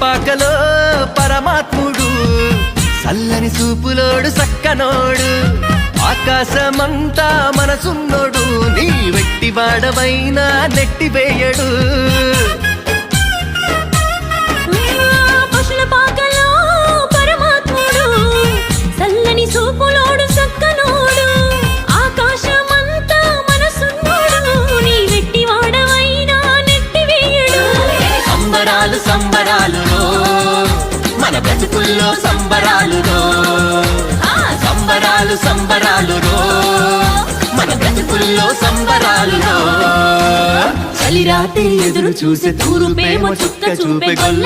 పాకలో పరమాత్ముడు చల్లని చూపులోడు సక్కనోడు ఆకాశమంతా మనసున్నోడు నీ వెట్టి వాడవైనా నెట్టివేయడు పశుల పాకలో పరమాత్ముడు చల్లని చూపులోడు సక్కనోడు ఆకాశమంతా మనసున్నోడు నీ వెట్టి వాడవైనా నెట్టివేయడు సంబరాలు సంబరాలు మన బ్రతుకుల్లో సంబరాలు సంబరాలు సంబరాలు మన బ్రతుకుల్లో సంబరాలు చలిరాత్రి ఎదురు చూసే తూరుపేమో చుక్క చూపే గొల్ల